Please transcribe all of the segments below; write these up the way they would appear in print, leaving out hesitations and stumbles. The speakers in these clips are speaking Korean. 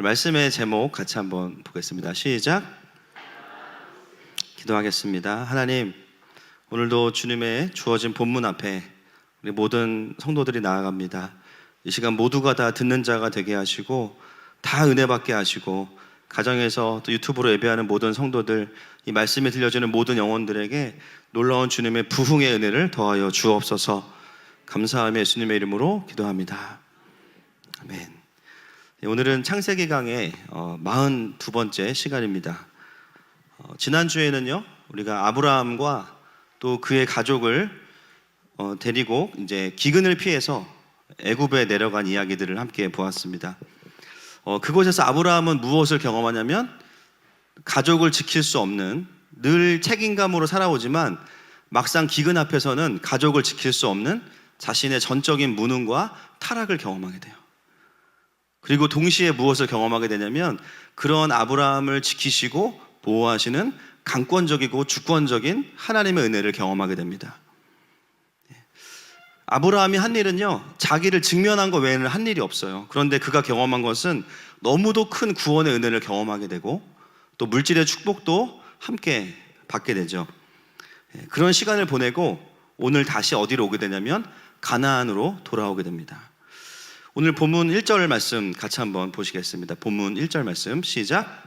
말씀의 제목 같이 한번 보겠습니다. 시작. 기도하겠습니다. 하나님, 오늘도 주님의 주어진 본문 앞에 우리 모든 성도들이 나아갑니다. 이 시간 모두가 다 듣는 자가 되게 하시고 다 은혜 받게 하시고 가정에서 또 유튜브로 예배하는 모든 성도들, 이 말씀에 들려주는 모든 영혼들에게 놀라운 주님의 부흥의 은혜를 더하여 주옵소서. 감사하며 예수님의 이름으로 기도합니다. 아멘. 오늘은 창세기 강의 42번째 시간입니다. 지난주에는요, 우리가 아브라함과 또 그의 가족을 데리고 이제 기근을 피해서 애굽에 내려간 이야기들을 함께 보았습니다. 그곳에서 아브라함은 무엇을 경험하냐면 가족을 지킬 수 없는, 늘 책임감으로 살아오지만 막상 기근 앞에서는 가족을 지킬 수 없는 자신의 전적인 무능과 타락을 경험하게 돼요. 그리고 동시에 무엇을 경험하게 되냐면 그런 아브라함을 지키시고 보호하시는 강권적이고 주권적인 하나님의 은혜를 경험하게 됩니다. 아브라함이 한 일은요, 자기를 직면한 것 외에는 한 일이 없어요. 그런데 그가 경험한 것은 너무도 큰 구원의 은혜를 경험하게 되고 또 물질의 축복도 함께 받게 되죠. 그런 시간을 보내고 오늘 다시 어디로 오게 되냐면 가나안으로 돌아오게 됩니다. 오늘 본문 1절 말씀 같이 한번 보시겠습니다. 본문 1절 말씀 시작.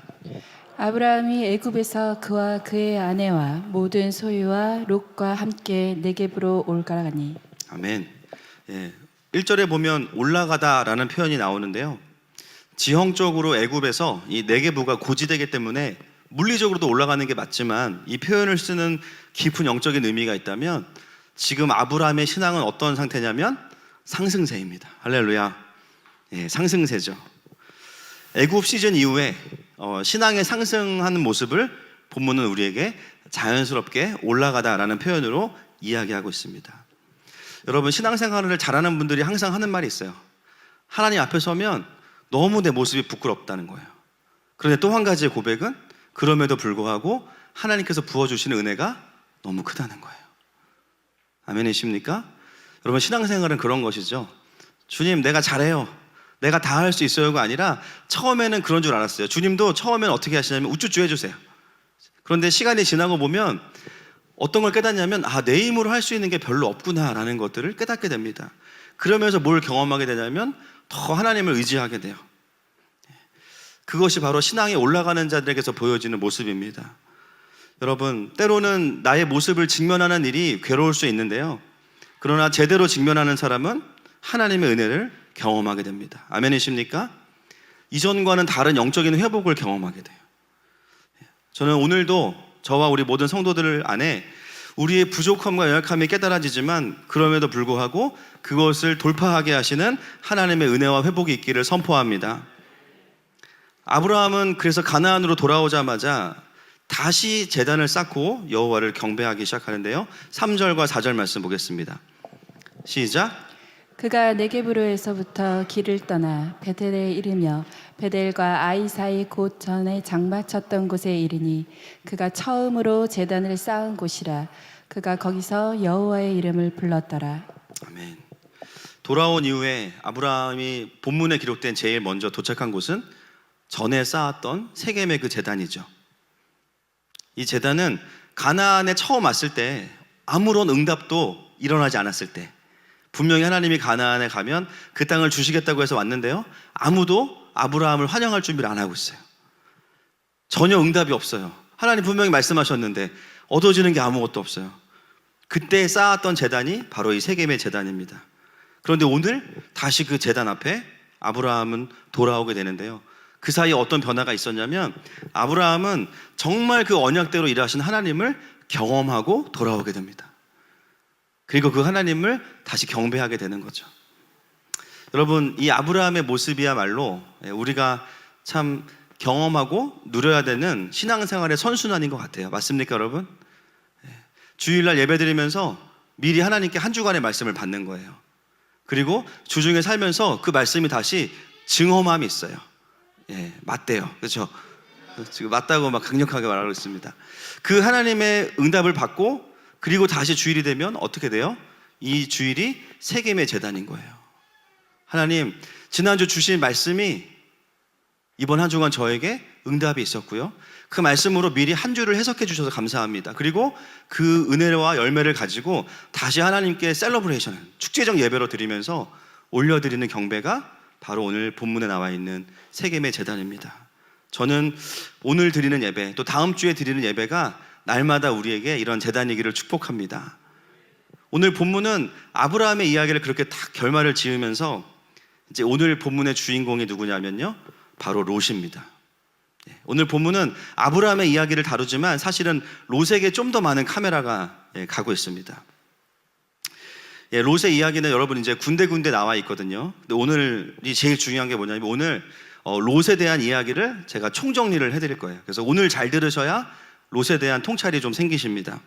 아브라함이 애굽에서 그와 그의 아내와 모든 소유와 롯과 함께 네겝으로 올라가니. 아멘. 1절에 보면 올라가다라는 표현이 나오는데요, 지형적으로 애굽에서 이 네겝우가 고지되기 때문에 물리적으로도 올라가는 게 맞지만 이 표현을 쓰는 깊은 영적인 의미가 있다면 지금 아브라함의 신앙은 어떤 상태냐면 상승세입니다. 할렐루야. 상승세죠. 애굽 시즌 이후에 신앙의 상승하는 모습을 본문은 우리에게 자연스럽게 올라가다라는 표현으로 이야기하고 있습니다. 여러분, 신앙생활을 잘하는 분들이 항상 하는 말이 있어요. 하나님 앞에 서면 너무 내 모습이 부끄럽다는 거예요. 그런데 또 한 가지의 고백은 그럼에도 불구하고 하나님께서 부어주시는 은혜가 너무 크다는 거예요. 아멘이십니까? 여러분, 신앙생활은 그런 것이죠. 주님, 내가 잘해요, 내가 다 할 수 있어요가 아니라 처음에는 그런 줄 알았어요. 주님도 처음에는 어떻게 하시냐면 우쭈쭈 해주세요. 그런데 시간이 지나고 보면 어떤 걸 깨닫냐면 내 힘으로 할 수 있는 게 별로 없구나라는 것들을 깨닫게 됩니다. 그러면서 뭘 경험하게 되냐면 더 하나님을 의지하게 돼요. 그것이 바로 신앙에 올라가는 자들에게서 보여지는 모습입니다. 여러분, 때로는 나의 모습을 직면하는 일이 괴로울 수 있는데요, 그러나 제대로 직면하는 사람은 하나님의 은혜를 경험하게 됩니다. 아멘이십니까? 이전과는 다른 영적인 회복을 경험하게 돼요. 저는 오늘도 저와 우리 모든 성도들 안에 우리의 부족함과 연약함이 깨달아지지만 그럼에도 불구하고 그것을 돌파하게 하시는 하나님의 은혜와 회복이 있기를 선포합니다. 아브라함은 그래서 가나안으로 돌아오자마자 다시 제단을 쌓고 여호와를 경배하기 시작하는데요, 3절과 4절 말씀 보겠습니다. 시작. 그가 네겝으로에서부터 길을 떠나 베델에 이르며 베델과 아이 사이 곧 전에 장마쳤던 곳에 이르니 그가 처음으로 제단을 쌓은 곳이라. 그가 거기서 여호와의 이름을 불렀더라. 아멘. 돌아온 이후에 아브라함이 본문에 기록된 제일 먼저 도착한 곳은 전에 쌓았던 세겜의 그 제단이죠. 이 제단은 가나안에 처음 왔을 때 아무런 응답도 일어나지 않았을 때, 분명히 하나님이 가나안에 가면 그 땅을 주시겠다고 해서 왔는데요, 아무도 아브라함을 환영할 준비를 안 하고 있어요. 전혀 응답이 없어요. 하나님 분명히 말씀하셨는데 얻어지는 게 아무것도 없어요. 그때 쌓았던 제단이 바로 이 세겜의 제단입니다. 그런데 오늘 다시 그 제단 앞에 아브라함은 돌아오게 되는데요, 그 사이에 어떤 변화가 있었냐면 아브라함은 정말 그 언약대로 일하신 하나님을 경험하고 돌아오게 됩니다. 그리고 그 하나님을 다시 경배하게 되는 거죠. 여러분, 이 아브라함의 모습이야말로 우리가 참 경험하고 누려야 되는 신앙생활의 선순환인 것 같아요. 맞습니까, 여러분? 주일날 예배드리면서 미리 하나님께 한 주간의 말씀을 받는 거예요. 그리고 주중에 살면서 그 말씀이 다시 증험함이 있어요. 맞대요. 그렇죠? 지금 맞다고 막 강력하게 말하고 있습니다. 그 하나님의 응답을 받고 그리고 다시 주일이 되면 어떻게 돼요? 이 주일이 세겜의 제단인 거예요. 하나님, 지난주 주신 말씀이 이번 한 주간 저에게 응답이 있었고요. 그 말씀으로 미리 한 주를 해석해 주셔서 감사합니다. 그리고 그 은혜와 열매를 가지고 다시 하나님께 셀러브레이션, 축제적 예배로 드리면서 올려드리는 경배가 바로 오늘 본문에 나와 있는 세겜의 제단입니다. 저는 오늘 드리는 예배, 또 다음 주에 드리는 예배가 날마다 우리에게 이런 제단이기를 축복합니다. 오늘 본문은 아브라함의 이야기를 그렇게 딱 결말을 지으면서 이제 오늘 본문의 주인공이 누구냐면요, 바로 롯입니다. 오늘 본문은 아브라함의 이야기를 다루지만 사실은 롯에게 좀 더 많은 카메라가 가고 있습니다. 롯의 이야기는 여러분 이제 군데군데 나와 있거든요. 근데 오늘이 제일 중요한 게 뭐냐면 오늘 롯에 대한 이야기를 제가 총정리를 해드릴 거예요. 그래서 오늘 잘 들으셔야 롯에 대한 통찰이 좀 생기십니다.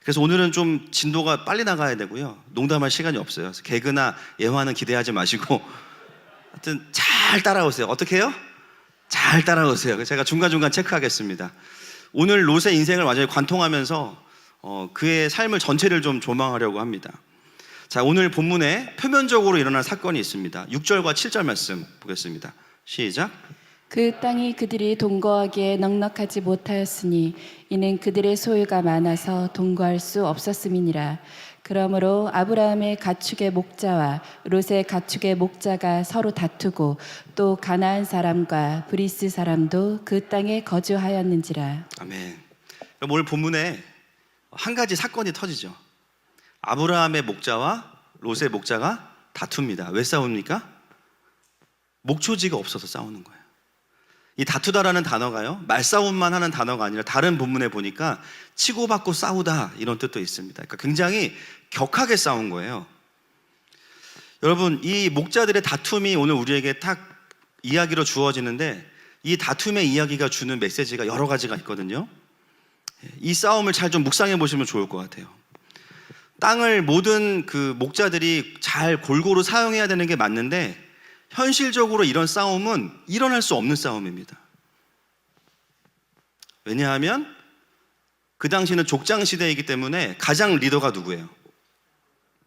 그래서 오늘은 좀 진도가 빨리 나가야 되고요. 농담할 시간이 없어요. 그래서 개그나 예화는 기대하지 마시고 하여튼 잘 따라오세요. 어떻게 해요? 잘 따라오세요. 제가 중간중간 체크하겠습니다. 오늘 롯의 인생을 완전히 관통하면서 그의 삶을 전체를 좀 조망하려고 합니다. 자, 오늘 본문에 표면적으로 일어난 사건이 있습니다. 6절과 7절 말씀 보겠습니다. 시작. 그 땅이 그들이 동거하기에 넉넉하지 못하였으니 이는 그들의 소유가 많아서 동거할 수 없었음이니라. 그러므로 아브라함의 가축의 목자와 롯의 가축의 목자가 서로 다투고 또 가나안 사람과 브리스 사람도 그 땅에 거주하였는지라. 아멘. 오늘 본문에 한 가지 사건이 터지죠. 아브라함의 목자와 롯의 목자가 다툽니다. 왜 싸웁니까? 목초지가 없어서 싸우는 거예요. 이 다투다라는 단어가요, 말싸움만 하는 단어가 아니라 다른 본문에 보니까 치고받고 싸우다 이런 뜻도 있습니다. 그러니까 굉장히 격하게 싸운 거예요. 여러분, 이 목자들의 다툼이 오늘 우리에게 딱 이야기로 주어지는데 이 다툼의 이야기가 주는 메시지가 여러 가지가 있거든요. 이 싸움을 잘 좀 묵상해 보시면 좋을 것 같아요. 땅을 모든 그 목자들이 잘 골고루 사용해야 되는 게 맞는데 현실적으로 이런 싸움은 일어날 수 없는 싸움입니다. 왜냐하면 그 당시는 족장 시대이기 때문에 가장 리더가 누구예요?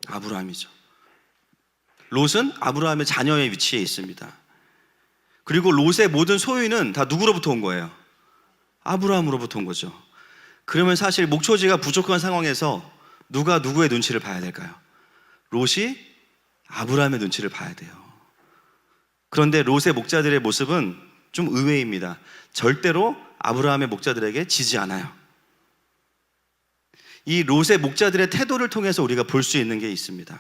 아브라함이죠. 롯은 아브라함의 자녀의 위치에 있습니다. 그리고 롯의 모든 소유는 다 누구로부터 온 거예요? 아브라함으로부터 온 거죠. 그러면 사실 목초지가 부족한 상황에서 누가 누구의 눈치를 봐야 될까요? 롯이 아브라함의 눈치를 봐야 돼요. 그런데 롯의 목자들의 모습은 좀 의외입니다. 절대로 아브라함의 목자들에게 지지 않아요. 이 롯의 목자들의 태도를 통해서 우리가 볼 수 있는 게 있습니다.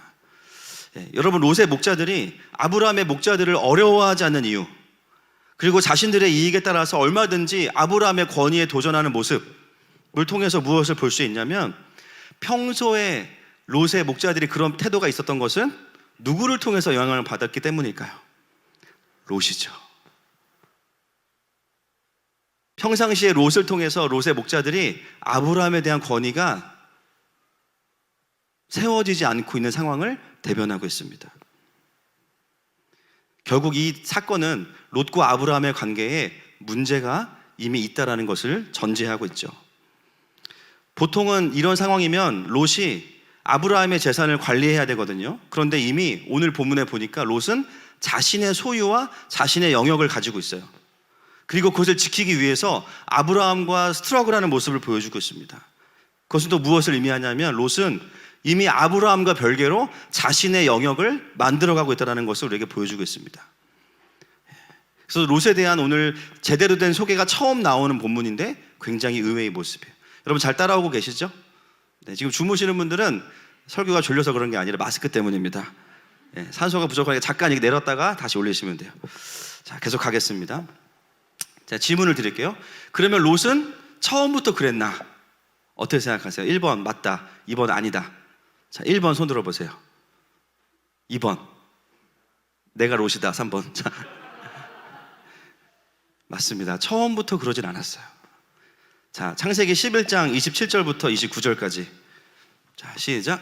여러분, 롯의 목자들이 아브라함의 목자들을 어려워하지 않는 이유, 그리고 자신들의 이익에 따라서 얼마든지 아브라함의 권위에 도전하는 모습을 통해서 무엇을 볼 수 있냐면, 평소에 롯의 목자들이 그런 태도가 있었던 것은 누구를 통해서 영향을 받았기 때문일까요? 롯이죠. 평상시에 롯을 통해서 롯의 목자들이 아브라함에 대한 권위가 세워지지 않고 있는 상황을 대변하고 있습니다. 결국 이 사건은 롯과 아브라함의 관계에 문제가 이미 있다라는 것을 전제하고 있죠. 보통은 이런 상황이면 롯이 아브라함의 재산을 관리해야 되거든요. 그런데 이미 오늘 본문에 보니까 롯은 자신의 소유와 자신의 영역을 가지고 있어요. 그리고 그것을 지키기 위해서 아브라함과 스트러글하는 모습을 보여주고 있습니다. 그것은 또 무엇을 의미하냐면 롯은 이미 아브라함과 별개로 자신의 영역을 만들어가고 있다는 것을 우리에게 보여주고 있습니다. 그래서 롯에 대한 오늘 제대로 된 소개가 처음 나오는 본문인데 굉장히 의외의 모습이에요. 여러분 잘 따라오고 계시죠? 네, 지금 주무시는 분들은 설교가 졸려서 그런 게 아니라 마스크 때문입니다. 산소가 부족하니까 잠깐 이렇게 내렸다가 다시 올리시면 돼요. 자, 계속 가겠습니다. 자, 질문을 드릴게요. 그러면 롯은 처음부터 그랬나? 어떻게 생각하세요? 1번 맞다, 2번 아니다. 자, 1번 손 들어보세요. 2번 내가 롯이다. 3번. 자, 맞습니다. 처음부터 그러진 않았어요. 자, 창세기 11장 27절부터 29절까지. 자, 시작.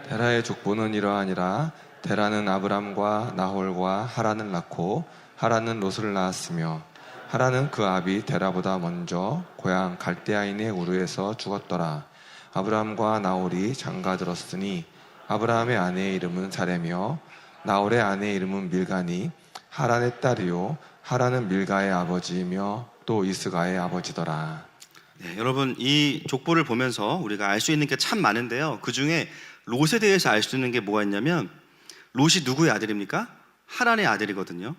데라의 족보는 이러하니라. 데라는 아브람과 나홀과 하란을 낳고 하란은 롯을 낳았으며 하란은 그 아비 데라보다 먼저 고향 갈대아인의 우르에서 죽었더라. 아브람과 나홀이 장가들었으니 아브라함의 아내의 이름은 사레며 나홀의 아내의 이름은 밀가니 하란의 딸이요 하라는 밀가의 아버지이며 또 이스가의 아버지더라. 네, 여러분 이 족보를 보면서 우리가 알 수 있는 게 참 많은데요. 그 중에 롯에 대해서 알 수 있는 게 뭐가 있냐면 롯이 누구의 아들입니까? 하란의 아들이거든요.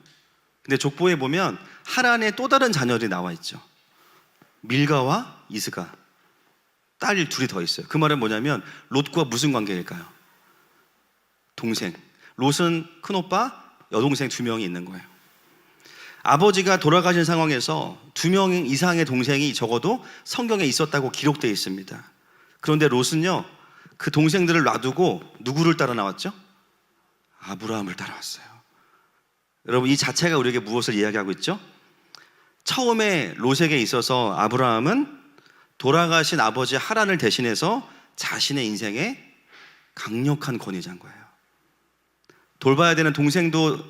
근데 족보에 보면 하란의 또 다른 자녀들이 나와 있죠. 밀가와 이스가, 딸 둘이 더 있어요. 그 말은 뭐냐면 롯과 무슨 관계일까요? 동생. 롯은 큰오빠, 여동생 2명이 있는 거예요. 아버지가 돌아가신 상황에서 2명 이상의 동생이 적어도 성경에 있었다고 기록되어 있습니다. 그런데 롯은요, 그 동생들을 놔두고 누구를 따라 나왔죠? 아브라함을 따라왔어요. 여러분 이 자체가 우리에게 무엇을 이야기하고 있죠? 처음에 롯에게 있어서 아브라함은 돌아가신 아버지 하란을 대신해서 자신의 인생의 강력한 권위자인 거예요. 돌봐야 되는 동생도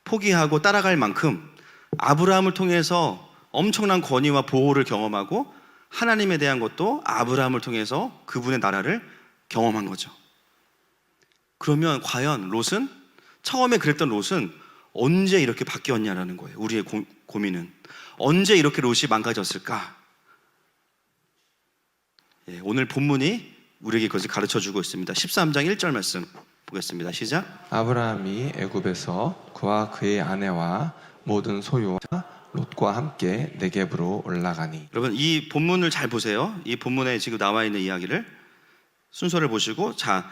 포기하고 따라갈 만큼 아브라함을 통해서 엄청난 권위와 보호를 경험하고 하나님에 대한 것도 아브라함을 통해서 그분의 나라를 경험한 거죠. 그러면 과연 롯은, 처음에 그랬던 롯은 언제 이렇게 바뀌었냐라는 거예요. 우리의 고민은 언제 이렇게 롯이 망가졌을까? 예, 오늘 본문이 우리에게 그것을 가르쳐주고 있습니다. 13장 1절 말씀 보겠습니다. 시작. 아브라함이 애굽에서 그와 그의 아내와 모든 소유와 롯과 함께 네겝으로 올라가니. 여러분 이 본문을 잘 보세요. 이 본문에 지금 나와 있는 이야기를 순서를 보시고, 자,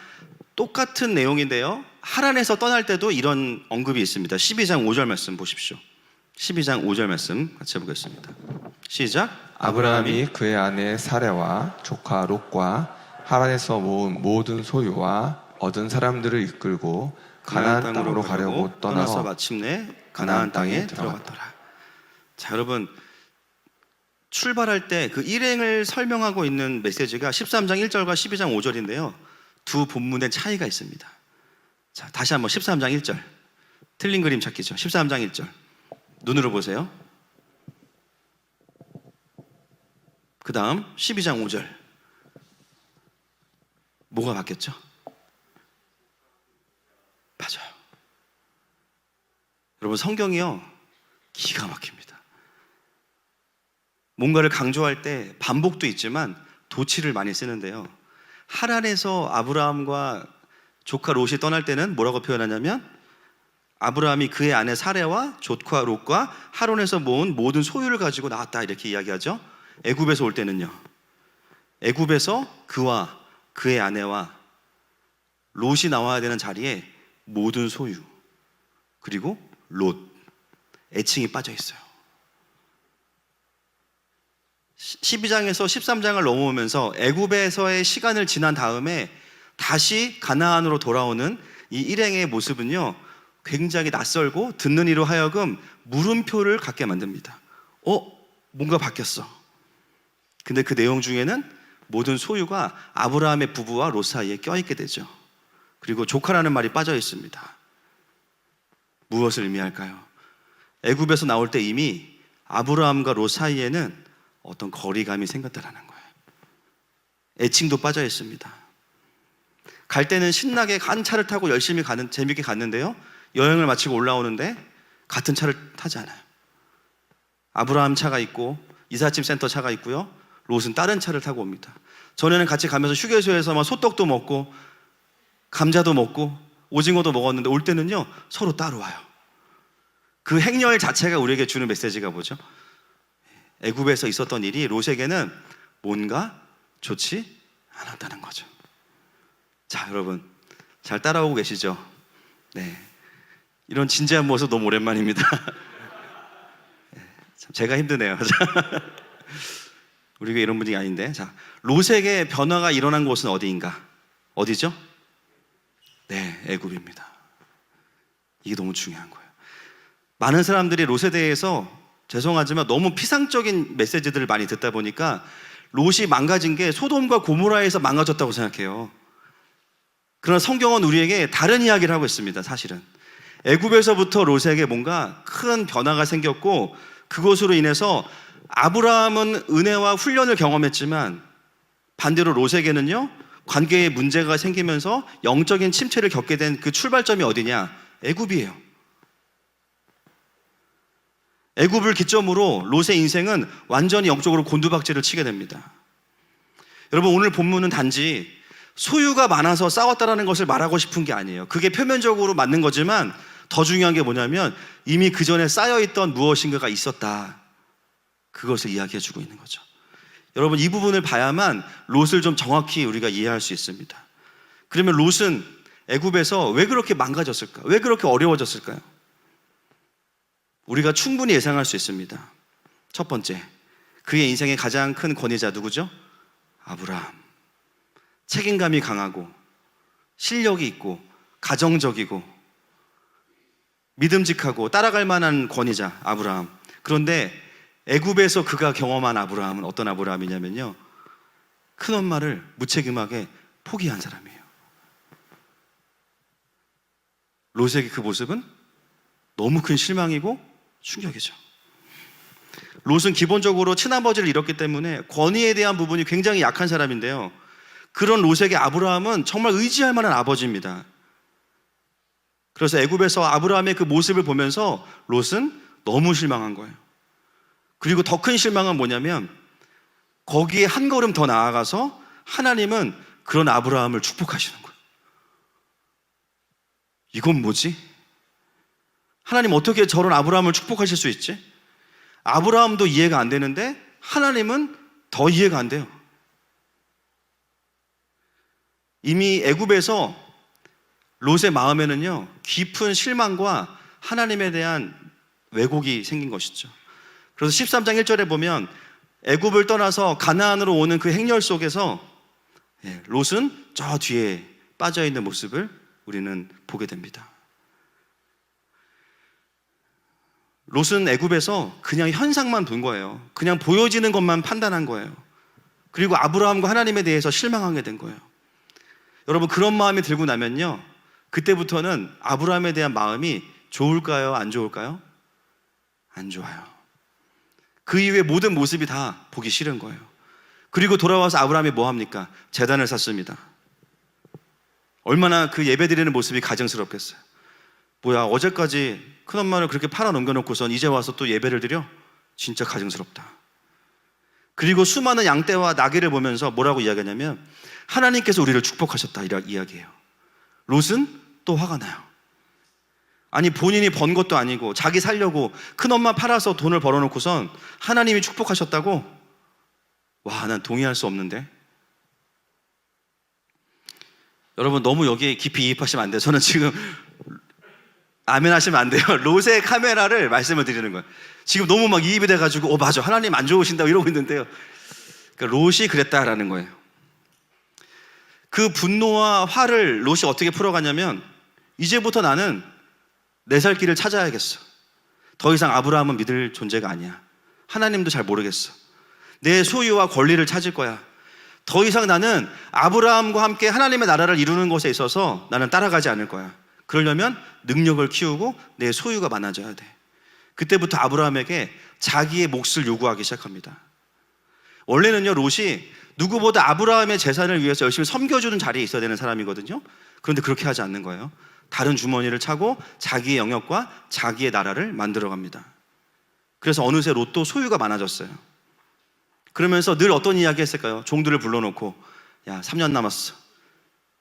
똑같은 내용인데요. 하란에서 떠날 때도 이런 언급이 있습니다. 12장 5절 말씀 보십시오. 12장 5절 말씀 같이 보겠습니다. 시작. 아브라함이 그의 아내 사레와 조카 롯과 하란에서 모은 모든 소유와 얻은 사람들을 이끌고 가나안 땅으로 가려고 떠나서 떠나서 마침내 가나안 땅에 들어갔더라. 자, 여러분 출발할 때 그 일행을 설명하고 있는 메시지가 13장 1절과 12장 5절인데요. 두 본문의 차이가 있습니다. 자, 다시 한번 13장 1절. 틀린 그림 찾기죠. 13장 1절. 눈으로 보세요. 그 다음 12장 5절. 뭐가 바뀌었죠? 맞아요. 여러분 성경이요 기가 막힙니다. 뭔가를 강조할 때 반복도 있지만 도치를 많이 쓰는데요. 하란에서 아브라함과 조카 롯이 떠날 때는 뭐라고 표현하냐면 아브라함이 그의 아내 사레와 조카 롯과 하란에서 모은 모든 소유를 가지고 나왔다 이렇게 이야기하죠. 애굽에서 올 때는요, 애굽에서 그와 그의 아내와 롯이 나와야 되는 자리에 모든 소유 그리고 롯, 애칭이 빠져 있어요. 12장에서 13장을 넘어오면서 애굽에서의 시간을 지난 다음에 다시 가나안으로 돌아오는 이 일행의 모습은요 굉장히 낯설고 듣는 이로 하여금 물음표를 갖게 만듭니다. 뭔가 바뀌었어. 근데 그 내용 중에는 모든 소유가 아브라함의 부부와 롯 사이에 껴있게 되죠. 그리고 조카라는 말이 빠져 있습니다. 무엇을 의미할까요? 애굽에서 나올 때 이미 아브라함과 롯 사이에는 어떤 거리감이 생겼다라는 거예요. 애칭도 빠져 있습니다. 갈 때는 신나게 한 차를 타고 열심히 재밌게 갔는데요, 여행을 마치고 올라오는데 같은 차를 타지 않아요. 아브라함 차가 있고 이삿짐 센터 차가 있고요, 롯은 다른 차를 타고 옵니다. 전에는 같이 가면서 휴게소에서 막 소떡도 먹고 감자도 먹고 오징어도 먹었는데 올 때는요 서로 따로 와요. 그 행렬 자체가 우리에게 주는 메시지가 뭐죠? 애굽에서 있었던 일이 롯에게는 뭔가 좋지 않았다는 거죠. 자, 여러분 잘 따라오고 계시죠? 네, 이런 진지한 모습 너무 오랜만입니다. 참 제가 힘드네요. 우리가 이런 분위기 아닌데. 자, 롯에게 변화가 일어난 곳은 어디인가? 어디죠? 네, 애굽입니다. 이게 너무 중요한 거예요. 많은 사람들이 롯에 대해서 죄송하지만 너무 피상적인 메시지들을 많이 듣다 보니까 롯이 망가진 게 소돔과 고모라에서 망가졌다고 생각해요. 그러나 성경은 우리에게 다른 이야기를 하고 있습니다. 사실은 애굽에서부터 롯에게 뭔가 큰 변화가 생겼고, 그것으로 인해서 아브라함은 은혜와 훈련을 경험했지만 반대로 롯에게는요 관계에 문제가 생기면서 영적인 침체를 겪게 된 그 출발점이 어디냐? 애굽이에요. 애굽을 기점으로 롯의 인생은 완전히 영적으로 곤두박질을 치게 됩니다. 여러분, 오늘 본문은 단지 소유가 많아서 싸웠다라는 것을 말하고 싶은 게 아니에요. 그게 표면적으로 맞는 거지만 더 중요한 게 뭐냐면 이미 그 전에 쌓여있던 무엇인가가 있었다. 그것을 이야기해 주고 있는 거죠. 여러분, 이 부분을 봐야만 롯을 좀 정확히 우리가 이해할 수 있습니다. 그러면 롯은 애굽에서 왜 그렇게 망가졌을까? 왜 그렇게 어려워졌을까요? 우리가 충분히 예상할 수 있습니다. 첫 번째, 그의 인생의 가장 큰 권위자 누구죠? 아브라함. 책임감이 강하고 실력이 있고 가정적이고 믿음직하고 따라갈 만한 권위자 아브라함. 그런데 애굽에서 그가 경험한 아브라함은 어떤 아브라함이냐면요, 큰엄마를 무책임하게 포기한 사람이에요. 롯에게 그 모습은 너무 큰 실망이고 충격이죠. 롯은 기본적으로 친아버지를 잃었기 때문에 권위에 대한 부분이 굉장히 약한 사람인데요, 그런 롯에게 아브라함은 정말 의지할 만한 아버지입니다. 그래서 애굽에서 아브라함의 그 모습을 보면서 롯은 너무 실망한 거예요. 그리고 더 큰 실망은 뭐냐면 거기에 한 걸음 더 나아가서 하나님은 그런 아브라함을 축복하시는 거예요. 이건 뭐지? 하나님 어떻게 저런 아브라함을 축복하실 수 있지? 아브라함도 이해가 안 되는데 하나님은 더 이해가 안 돼요. 이미 애굽에서 롯의 마음에는요, 깊은 실망과 하나님에 대한 왜곡이 생긴 것이죠. 그래서 13장 1절에 보면 애굽을 떠나서 가나안으로 오는 그 행렬 속에서 롯은 저 뒤에 빠져있는 모습을 우리는 보게 됩니다. 롯은 애굽에서 그냥 현상만 본 거예요. 그냥 보여지는 것만 판단한 거예요. 그리고 아브라함과 하나님에 대해서 실망하게 된 거예요. 여러분, 그런 마음이 들고 나면요, 그때부터는 아브라함에 대한 마음이 좋을까요? 안 좋을까요? 안 좋아요. 그 이후에 모든 모습이 다 보기 싫은 거예요. 그리고 돌아와서 아브라함이 뭐 합니까? 제단을 쌓습니다. 얼마나 그 예배 드리는 모습이 가증스럽겠어요. 뭐야, 어제까지 큰엄마를 그렇게 팔아 넘겨놓고선 이제 와서 또 예배를 드려? 진짜 가증스럽다. 그리고 수많은 양떼와 나귀를 보면서 뭐라고 이야기하냐면 하나님께서 우리를 축복하셨다, 이라 이야기해요. 롯은 또 화가 나요. 아니, 본인이 번 것도 아니고 자기 살려고 큰엄마 팔아서 돈을 벌어놓고선 하나님이 축복하셨다고? 와, 난 동의할 수 없는데. 여러분, 너무 여기에 깊이 이입하시면 안 돼요. 저는 지금 아멘 하시면 안 돼요. 롯의 카메라를 말씀을 드리는 거예요. 지금 너무 막 이입이 돼가지고 맞아, 하나님 안 좋으신다고 이러고 있는데요, 그러니까 롯이 그랬다라는 거예요. 그 분노와 화를 롯이 어떻게 풀어가냐면 이제부터 나는 내 살 길을 찾아야겠어. 더 이상 아브라함은 믿을 존재가 아니야. 하나님도 잘 모르겠어. 내 소유와 권리를 찾을 거야. 더 이상 나는 아브라함과 함께 하나님의 나라를 이루는 것에 있어서 나는 따라가지 않을 거야. 그러려면 능력을 키우고 내 소유가 많아져야 돼. 그때부터 아브라함에게 자기의 몫을 요구하기 시작합니다. 원래는요, 롯이 누구보다 아브라함의 재산을 위해서 열심히 섬겨주는 자리에 있어야 되는 사람이거든요. 그런데 그렇게 하지 않는 거예요. 다른 주머니를 차고 자기의 영역과 자기의 나라를 만들어갑니다. 그래서 어느새 롯도 소유가 많아졌어요. 그러면서 늘 어떤 이야기 했을까요? 종들을 불러놓고, 야, 3년 남았어.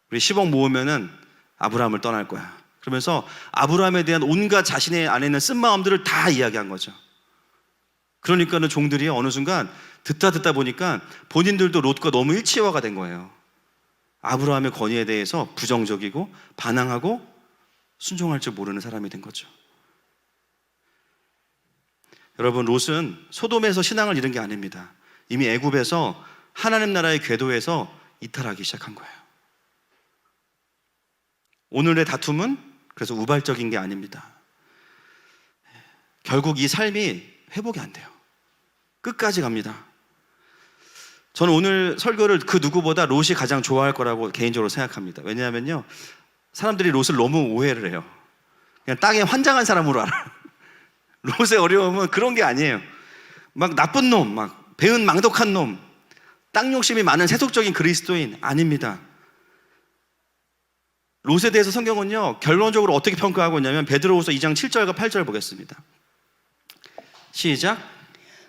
우리 10억 모으면은 아브라함을 떠날 거야. 그러면서 아브라함에 대한 온갖 자신의 안에 있는 쓴마음들을 다 이야기한 거죠. 그러니까는 종들이 어느 순간 듣다 보니까 본인들도 롯과 너무 일치화가 된 거예요. 아브라함의 권위에 대해서 부정적이고 반항하고 순종할 줄 모르는 사람이 된 거죠. 여러분, 롯은 소돔에서 신앙을 잃은 게 아닙니다. 이미 애굽에서 하나님 나라의 궤도에서 이탈하기 시작한 거예요. 오늘의 다툼은 그래서 우발적인 게 아닙니다. 결국 이 삶이 회복이 안 돼요. 끝까지 갑니다. 저는 오늘 설교를 그 누구보다 롯이 가장 좋아할 거라고 개인적으로 생각합니다. 왜냐하면요, 사람들이 롯을 너무 오해를 해요. 그냥 땅에 환장한 사람으로 알아요. 롯의 어려움은 그런 게 아니에요. 막 나쁜 놈, 막 배은 망덕한 놈, 땅 욕심이 많은 세속적인 그리스도인 아닙니다. 롯에 대해서 성경은요, 결론적으로 어떻게 평가하고 있냐면 베드로후서 2장 7절과 8절 보겠습니다. 시작.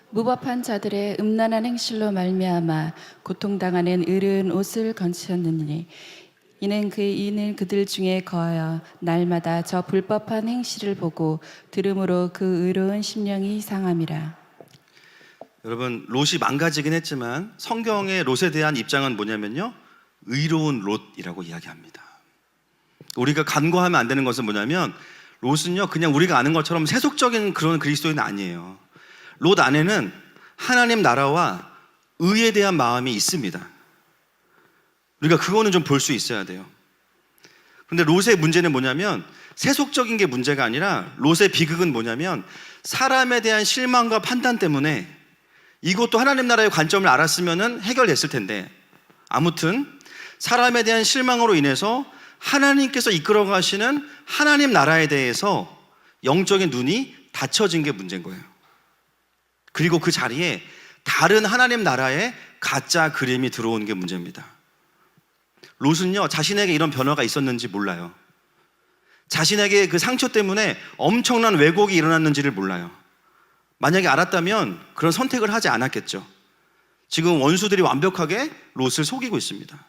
무법한 자들의 음란한 행실로 말미암아 고통당하는 의로운 옷을 건치었느니 이는 그들 중에 거하여 날마다 저 불법한 행실을 보고 들음으로 그 의로운 심령이 상함이라. 여러분, 롯이 망가지긴 했지만 성경의 롯에 대한 입장은 뭐냐면요, 의로운 롯이라고 이야기합니다. 우리가 간과하면 안 되는 것은 뭐냐면, 롯은요 그냥 우리가 아는 것처럼 세속적인 그런 그리스도인 아니에요. 롯 안에는 하나님 나라와 의에 대한 마음이 있습니다. 우리가 그거는 좀 볼 수 있어야 돼요. 그런데 롯의 문제는 뭐냐면, 세속적인 게 문제가 아니라 롯의 비극은 뭐냐면, 사람에 대한 실망과 판단 때문에, 이것도 하나님 나라의 관점을 알았으면 해결됐을 텐데, 아무튼 사람에 대한 실망으로 인해서 하나님께서 이끌어 가시는 하나님 나라에 대해서 영적인 눈이 닫혀진 게 문제인 거예요. 그리고 그 자리에 다른 하나님 나라의 가짜 그림이 들어오는 게 문제입니다. 롯은요, 자신에게 이런 변화가 있었는지 몰라요. 자신에게 그 상처 때문에 엄청난 왜곡이 일어났는지를 몰라요. 만약에 알았다면 그런 선택을 하지 않았겠죠. 지금 원수들이 완벽하게 롯을 속이고 있습니다.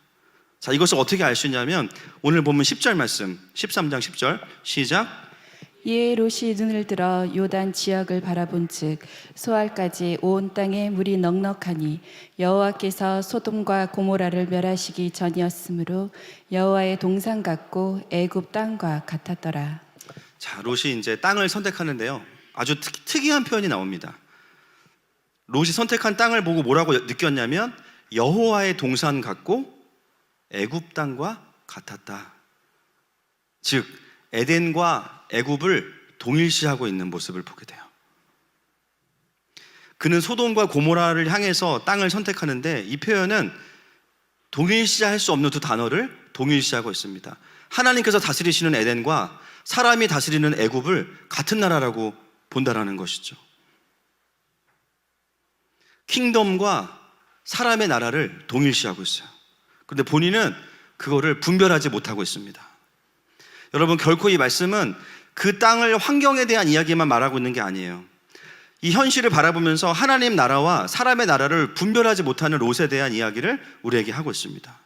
자, 이것을 어떻게 알 수 있냐면, 오늘 보면 10절 말씀, 13장 10절 시작. 이에 롯이 눈을 들어 요단 지역을 바라본즉 소알까지 온 땅에 물이 넉넉하니 여호와께서 소돔과 고모라를 멸하시기 전이었으므로 여호와의 동산 같고 애굽 땅과 같았더라. 자, 롯이 이제 땅을 선택하는데요, 아주 특이한 표현이 나옵니다. 롯이 선택한 땅을 보고 뭐라고 느꼈냐면, 여호와의 동산 같고 애굽 땅과 같았다. 즉 에덴과 애굽을 동일시하고 있는 모습을 보게 돼요. 그는 소돔과 고모라를 향해서 땅을 선택하는데, 이 표현은 동일시할 수 없는 두 단어를 동일시하고 있습니다. 하나님께서 다스리시는 에덴과 사람이 다스리는 애굽을 같은 나라라고 본다라는 것이죠. 킹덤과 사람의 나라를 동일시하고 있어요. 그런데 본인은 그거를 분별하지 못하고 있습니다. 여러분, 결코 이 말씀은 그 땅을, 환경에 대한 이야기만 말하고 있는 게 아니에요. 이 현실을 바라보면서 하나님 나라와 사람의 나라를 분별하지 못하는 롯에 대한 이야기를 우리에게 하고 있습니다.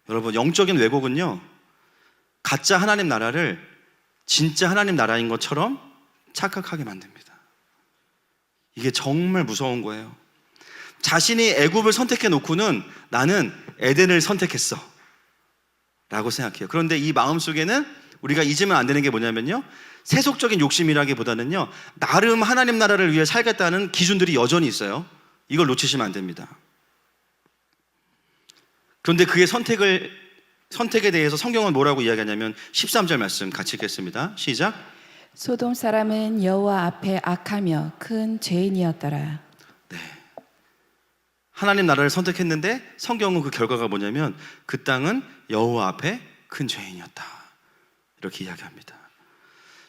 여러분, 영적인 왜곡은요, 가짜 하나님 나라를 진짜 하나님 나라인 것처럼 착각하게 만듭니다. 이게 정말 무서운 거예요. 자신이 애굽을 선택해 놓고는 나는 에덴을 선택했어 라고 생각해요. 그런데 이 마음속에는 우리가 잊으면 안 되는 게 뭐냐면요, 세속적인 욕심이라기보다는요, 나름 하나님 나라를 위해 살겠다는 기준들이 여전히 있어요. 이걸 놓치시면 안 됩니다. 그런데 그의 선택에 대해서 성경은 뭐라고 이야기하냐면, 13절 말씀 같이 읽겠습니다. 시작. 소돔 사람은 여호와 앞에 악하며 큰 죄인이었더라. 하나님 나라를 선택했는데 성경은 그 결과가 뭐냐면, 그 땅은 여호와 앞에 큰 죄인이었다, 이렇게 이야기합니다.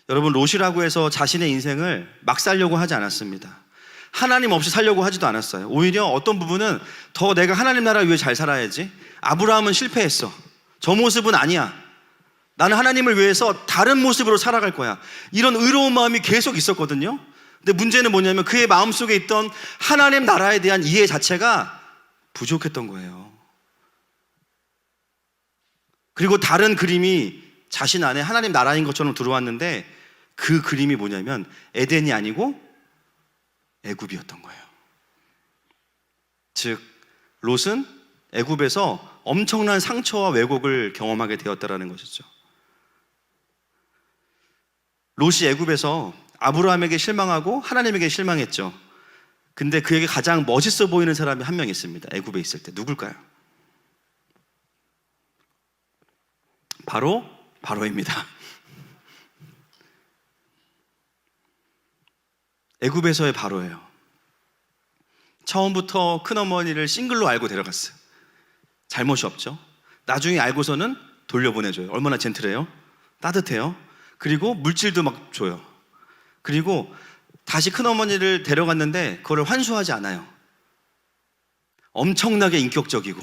여러분, 롯이라고 해서 자신의 인생을 막 살려고 하지 않았습니다. 하나님 없이 살려고 하지도 않았어요. 오히려 어떤 부분은 더 내가 하나님 나라 위해 잘 살아야지, 아브라함은 실패했어, 저 모습은 아니야, 나는 하나님을 위해서 다른 모습으로 살아갈 거야, 이런 의로운 마음이 계속 있었거든요. 근데 문제는 뭐냐면, 그의 마음속에 있던 하나님 나라에 대한 이해 자체가 부족했던 거예요. 그리고 다른 그림이 자신 안에 하나님 나라인 것처럼 들어왔는데, 그 그림이 뭐냐면 에덴이 아니고 애굽이었던 거예요. 즉 롯은 애굽에서 엄청난 상처와 왜곡을 경험하게 되었다라는 것이죠. 롯이 애굽에서 아브라함에게 실망하고 하나님에게 실망했죠. 근데 그에게 가장 멋있어 보이는 사람이 한 명 있습니다. 애굽에 있을 때. 누굴까요? 바로 바로입니다. 애굽에서의 바로예요. 처음부터 큰어머니를 싱글로 알고 데려갔어요. 잘못이 없죠. 나중에 알고서는 돌려보내줘요. 얼마나 젠틀해요? 따뜻해요. 그리고 물질도 막 줘요. 그리고 다시 큰어머니를 데려갔는데 그거를 환수하지 않아요. 엄청나게 인격적이고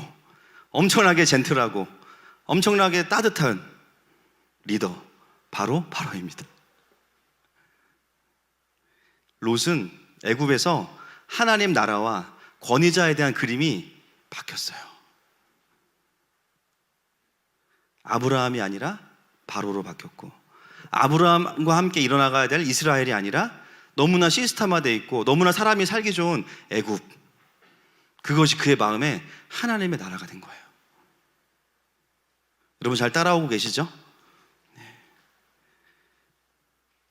엄청나게 젠틀하고 엄청나게 따뜻한 리더, 바로 바로입니다. 롯은 애굽에서 하나님 나라와 권위자에 대한 그림이 바뀌었어요. 아브라함이 아니라 바로로 바뀌었고, 아브라함과 함께 일어나가야 될 이스라엘이 아니라 너무나 시스템화되어 있고 너무나 사람이 살기 좋은 애굽, 그것이 그의 마음에 하나님의 나라가 된 거예요. 여러분 잘 따라오고 계시죠?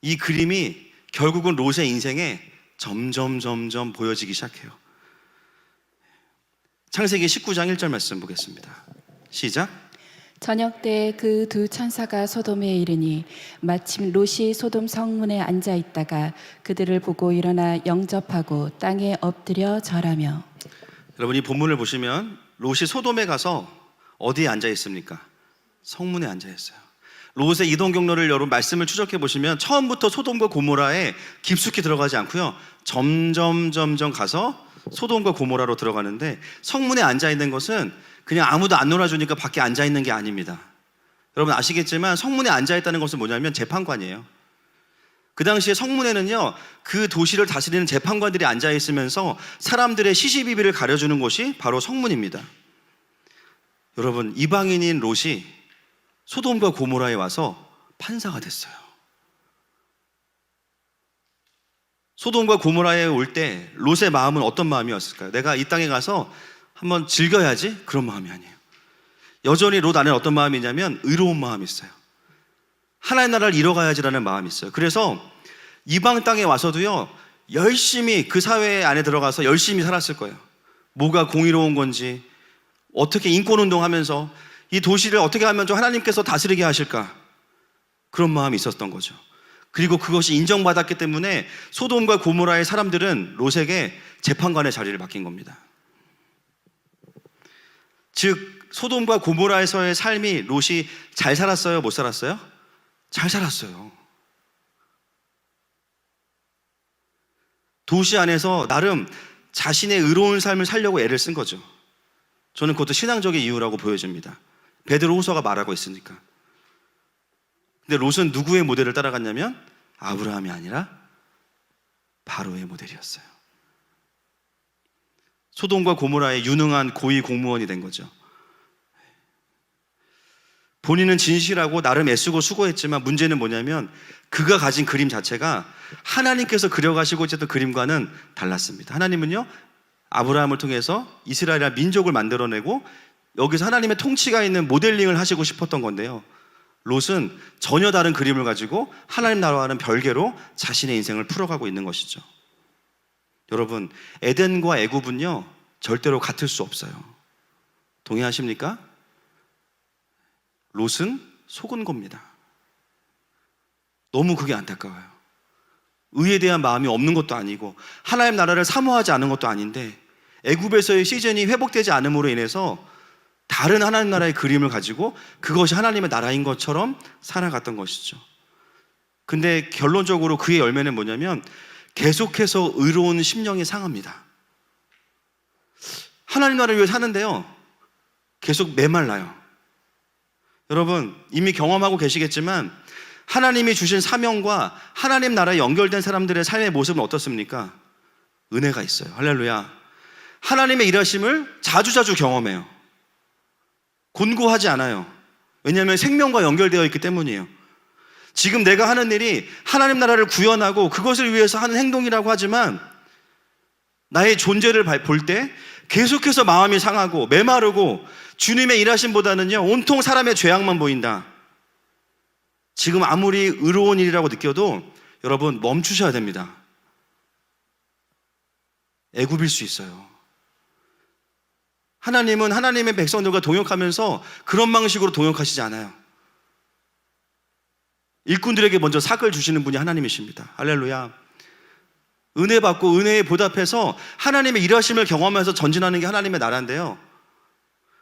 이 그림이 결국은 롯의 인생에 점점 보여지기 시작해요. 창세기 19장 1절 말씀 보겠습니다. 시작. 저녁 때 그 두 천사가 소돔에 이르니 마침 롯이 소돔 성문에 앉아 있다가 그들을 보고 일어나 영접하고 땅에 엎드려 절하며. 여러분 이 본문을 보시면 롯이 소돔에 가서 어디에 앉아 있습니까? 성문에 앉아 있어요. 롯의 이동 경로를 여러분 말씀을 추적해 보시면 처음부터 소돔과 고모라에 깊숙이 들어가지 않고요, 점점 가서 소돔과 고모라로 들어가는데, 성문에 앉아 있는 것은 그냥 아무도 안 놀아주니까 밖에 앉아 있는 게 아닙니다. 여러분 아시겠지만 성문에 앉아 있다는 것은 뭐냐면 재판관이에요. 그 당시에 성문에는요, 그 도시를 다스리는 재판관들이 앉아 있으면서 사람들의 시시비비를 가려주는 곳이 바로 성문입니다. 여러분 이방인인 롯이 소돔과 고모라에 와서 판사가 됐어요. 소돔과 고모라에 올 때 롯의 마음은 어떤 마음이었을까요? 내가 이 땅에 가서 한번 즐겨야지, 그런 마음이 아니에요. 여전히 롯 안에 어떤 마음이 있냐면 의로운 마음이 있어요. 하나님 나라를 이뤄가야지라는 마음이 있어요. 그래서 이방 땅에 와서도요, 열심히 그 사회 안에 들어가서 열심히 살았을 거예요. 뭐가 공의로운 건지, 어떻게 인권운동하면서 이 도시를 어떻게 하면 좀 하나님께서 다스리게 하실까, 그런 마음이 있었던 거죠. 그리고 그것이 인정받았기 때문에 소돔과 고모라의 사람들은 롯에게 재판관의 자리를 맡긴 겁니다. 즉 소돔과 고모라에서의 삶이 롯이 잘 살았어요, 못 살았어요? 잘 살았어요. 도시 안에서 나름 자신의 의로운 삶을 살려고 애를 쓴 거죠. 저는 그것도 신앙적인 이유라고 보여집니다. 베드로 후서가 말하고 있으니까. 근데 롯은 누구의 모델을 따라갔냐면 아브라함이 아니라 바로의 모델이었어요. 소돔과 고모라의 유능한 고위 공무원이 된 거죠. 본인은 진실하고 나름 애쓰고 수고했지만 문제는 뭐냐면 그가 가진 그림 자체가 하나님께서 그려가시고자 했던 그림과는 달랐습니다. 하나님은요, 아브라함을 통해서 이스라엘이라는 민족을 만들어내고 여기서 하나님의 통치가 있는 모델링을 하시고 싶었던 건데요, 롯은 전혀 다른 그림을 가지고 하나님 나라와는 별개로 자신의 인생을 풀어가고 있는 것이죠. 여러분, 에덴과 애굽은요 절대로 같을 수 없어요. 동의하십니까? 롯은 속은 겁니다. 너무 그게 안타까워요. 의에 대한 마음이 없는 것도 아니고 하나님 나라를 사모하지 않은 것도 아닌데 애굽에서의 시즌이 회복되지 않음으로 인해서 다른 하나님 나라의 그림을 가지고 그것이 하나님의 나라인 것처럼 살아갔던 것이죠. 근데 결론적으로 그의 열매는 뭐냐면 계속해서 의로운 심령이 상합니다. 하나님 나라를 위해 사는데요, 계속 메말라요. 여러분 이미 경험하고 계시겠지만 하나님이 주신 사명과 하나님 나라에 연결된 사람들의 삶의 모습은 어떻습니까? 은혜가 있어요. 할렐루야. 하나님의 일하심을 자주자주 경험해요. 곤고하지 않아요. 왜냐하면 생명과 연결되어 있기 때문이에요. 지금 내가 하는 일이 하나님 나라를 구현하고 그것을 위해서 하는 행동이라고 하지만 나의 존재를 볼 때 계속해서 마음이 상하고 메마르고 주님의 일하심보다는요 온통 사람의 죄악만 보인다. 지금 아무리 의로운 일이라고 느껴도 여러분 멈추셔야 됩니다. 애굽일 수 있어요. 하나님은 하나님의 백성들과 동역하면서 그런 방식으로 동역하시지 않아요. 일꾼들에게 먼저 삭을 주시는 분이 하나님이십니다. 할렐루야. 은혜 받고 은혜에 보답해서 하나님의 일하심을 경험하면서 전진하는 게 하나님의 나라인데요,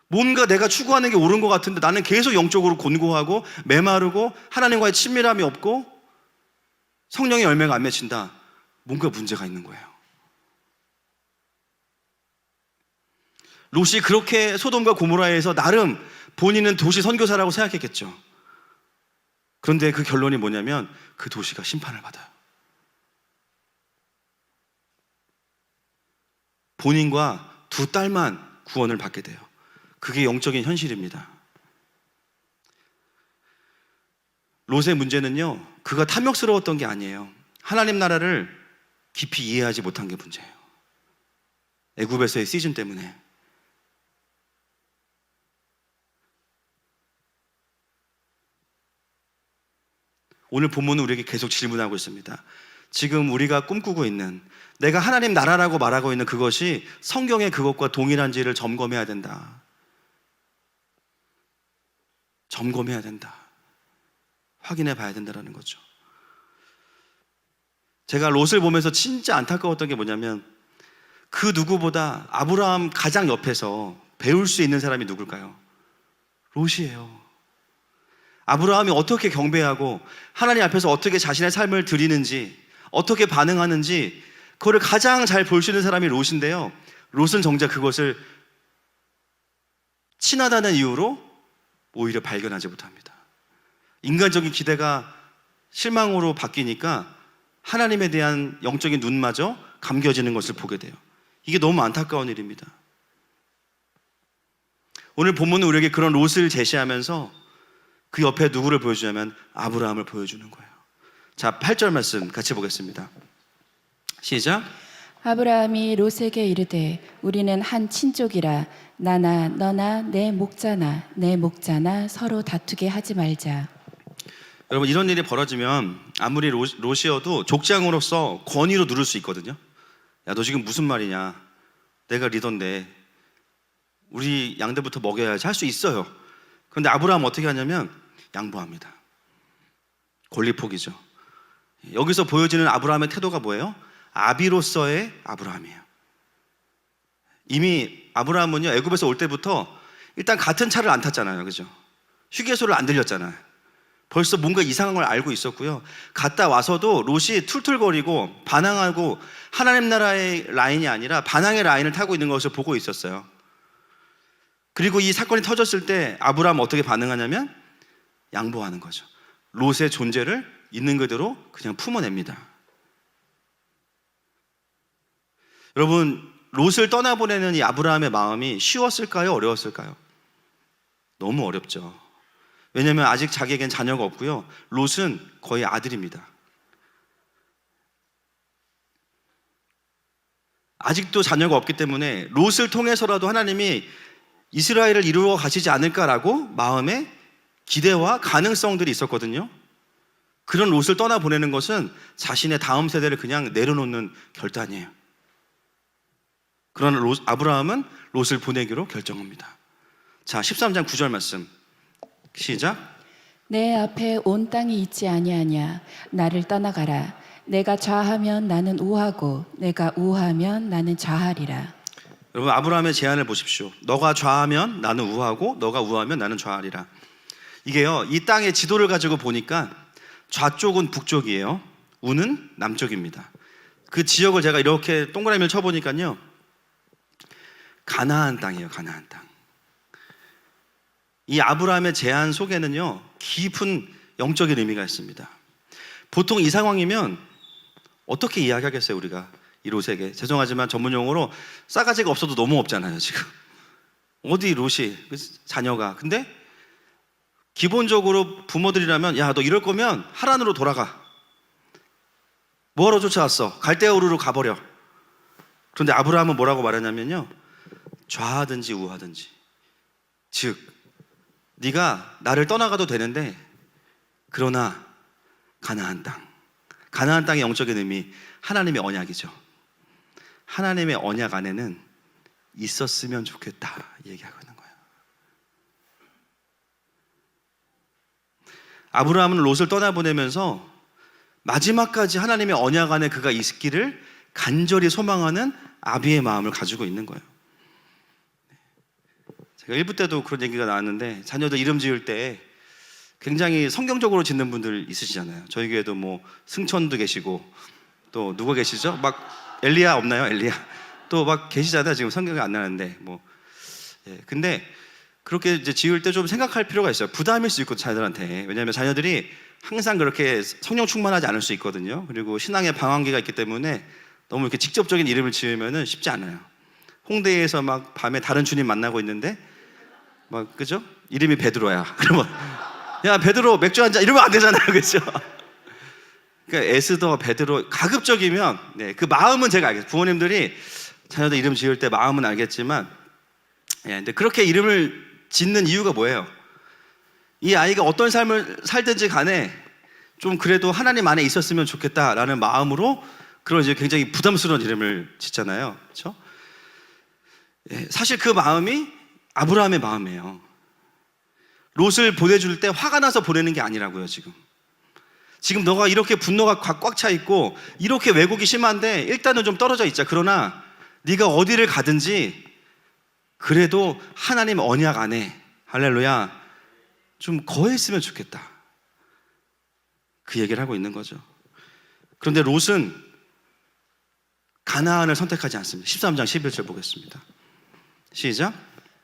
뭔가 내가 추구하는 게 옳은 것 같은데 나는 계속 영적으로 곤고하고 메마르고 하나님과의 친밀함이 없고 성령의 열매가 안 맺힌다. 뭔가 문제가 있는 거예요. 롯이 그렇게 소돔과 고모라에서 나름 본인은 도시 선교사라고 생각했겠죠. 그런데 그 결론이 뭐냐면 그 도시가 심판을 받아요. 본인과 두 딸만 구원을 받게 돼요. 그게 영적인 현실입니다. 롯의 문제는요, 그가 탐욕스러웠던 게 아니에요. 하나님 나라를 깊이 이해하지 못한 게 문제예요. 애굽에서의 시즌 때문에. 오늘 본문은 우리에게 계속 질문하고 있습니다. 지금 우리가 꿈꾸고 있는, 내가 하나님 나라라고 말하고 있는 그것이 성경의 그것과 동일한지를 점검해야 된다. 점검해야 된다. 확인해 봐야 된다는 거죠. 제가 롯을 보면서 진짜 안타까웠던 게 뭐냐면, 그 누구보다 아브라함 가장 옆에서 배울 수 있는 사람이 누굴까요? 롯이에요. 아브라함이 어떻게 경배하고 하나님 앞에서 어떻게 자신의 삶을 드리는지, 어떻게 반응하는지 그거를 가장 잘 볼 수 있는 사람이 롯인데요, 롯은 정작 그것을 친하다는 이유로 오히려 발견하지 못합니다. 인간적인 기대가 실망으로 바뀌니까 하나님에 대한 영적인 눈마저 감겨지는 것을 보게 돼요. 이게 너무 안타까운 일입니다. 오늘 본문은 우리에게 그런 롯을 제시하면서 그 옆에 누구를 보여주냐면 아브라함을 보여주는 거예요. 자, 8절 말씀 같이 보겠습니다. 시작. 아브라함이 롯에게 이르되 우리는 한 친족이라 나나 너나 내 목자나 서로 다투게 하지 말자. 여러분, 이런 일이 벌어지면 아무리 롯이어도 족장으로서 권위로 누를 수 있거든요. 야, 너 지금 무슨 말이냐, 내가 리더인데 우리 양대부터 먹여야지 할 수 있어요. 그런데 아브라함은 어떻게 하냐면 양보합니다. 권리포기죠. 여기서 보여지는 아브라함의 태도가 뭐예요? 아비로서의 아브라함이에요. 이미 아브라함은요, 애굽에서 올 때부터 일단 같은 차를 안 탔잖아요. 그죠? 휴게소를 안 들렸잖아요. 벌써 뭔가 이상한 걸 알고 있었고요. 갔다 와서도 롯이 툴툴거리고 반항하고 하나님 나라의 라인이 아니라 반항의 라인을 타고 있는 것을 보고 있었어요. 그리고 이 사건이 터졌을 때 아브라함은 어떻게 반응하냐면 양보하는 거죠. 롯의 존재를 있는 그대로 그냥 품어냅니다. 여러분, 롯을 떠나보내는 이 아브라함의 마음이 쉬웠을까요? 어려웠을까요? 너무 어렵죠. 왜냐하면 아직 자기에겐 자녀가 없고요, 롯은 거의 아들입니다. 아직도 자녀가 없기 때문에 롯을 통해서라도 하나님이 이스라엘을 이루어 가시지 않을까라고 마음에 기대와 가능성들이 있었거든요. 그런 롯을 떠나보내는 것은 자신의 다음 세대를 그냥 내려놓는 결단이에요. 그러나 아브라함은 롯을 보내기로 결정합니다. 자, 13장 9절 말씀 시작. 내 앞에 온 땅이 있지 아니하냐. 나를 떠나가라. 내가 좌하면 나는 우하고 내가 우하면 나는 좌하리라. 여러분, 아브라함의 제안을 보십시오. 너가 좌하면 나는 우하고 너가 우하면 나는 좌하리라. 이게요, 이 땅의 지도를 가지고 보니까 좌쪽은 북쪽이에요, 우는 남쪽입니다. 그 지역을 제가 이렇게 동그라미를 쳐보니까요, 가나안 땅이에요. 가나안 땅. 이 아브라함의 제안 속에는요, 깊은 영적인 의미가 있습니다. 보통 이 상황이면 어떻게 이야기하겠어요, 우리가 이 롯에게. 죄송하지만 전문 용어로 싸가지가 없어도 너무 없잖아요, 지금. 어디 롯이, 자녀가. 근데 기본적으로 부모들이라면, 야, 너 이럴 거면 하란으로 돌아가. 뭐하러 쫓아왔어? 갈대우르로 가버려. 그런데 아브라함은 뭐라고 말하냐면요, 좌하든지 우하든지, 즉 네가 나를 떠나가도 되는데 그러나 가나안 땅의 영적인 의미, 하나님의 언약이죠. 하나님의 언약 안에는 있었으면 좋겠다 얘기하고 있는 거예요. 아브라함은 롯을 떠나보내면서 마지막까지 하나님의 언약 안에 그가 있기를 간절히 소망하는 아비의 마음을 가지고 있는 거예요. 제가 1부 때도 그런 얘기가 나왔는데, 자녀들 이름 지을 때 굉장히 성경적으로 짓는 분들 있으시잖아요. 저희 교회도 뭐 승천도 계시고, 또 누가 계시죠? 막 엘리야 없나요? 엘리야 또 막 계시잖아요. 지금 성경이 안 나는데 뭐. 예, 근데 그렇게 이제 지을 때 좀 생각할 필요가 있어요. 부담일 수 있고, 자녀들한테. 왜냐하면 자녀들이 항상 그렇게 성령 충만하지 않을 수 있거든요. 그리고 신앙의 방황기가 있기 때문에 너무 이렇게 직접적인 이름을 지으면은 쉽지 않아요. 홍대에서 막 밤에 다른 주님 만나고 있는데 막 그죠? 이름이 베드로야. 그러면 야 베드로 맥주 한 잔 이러면 안 되잖아요, 그렇죠? 그러니까 에스더, 베드로 가급적이면 그 마음은 제가 알겠어요. 부모님들이 자녀들 이름 지을 때 마음은 알겠지만, 근데 그렇게 이름을 짓는 이유가 뭐예요? 이 아이가 어떤 삶을 살든지 간에 좀 그래도 하나님 안에 있었으면 좋겠다라는 마음으로 그런 이제 굉장히 부담스러운 이름을 짓잖아요, 그렇죠? 사실 그 마음이 아브라함의 마음이에요. 롯을 보내줄 때 화가 나서 보내는 게 아니라고요. 지금 너가 이렇게 분노가 꽉 차 있고 이렇게 왜곡이 심한데 일단은 좀 떨어져 있자. 그러나 네가 어디를 가든지 그래도 하나님 언약 안에 할렐루야 좀 거했으면 좋겠다. 그 얘기를 하고 있는 거죠. 그런데 롯은 가나안을 선택하지 않습니다. 13장 11절 보겠습니다. 시작.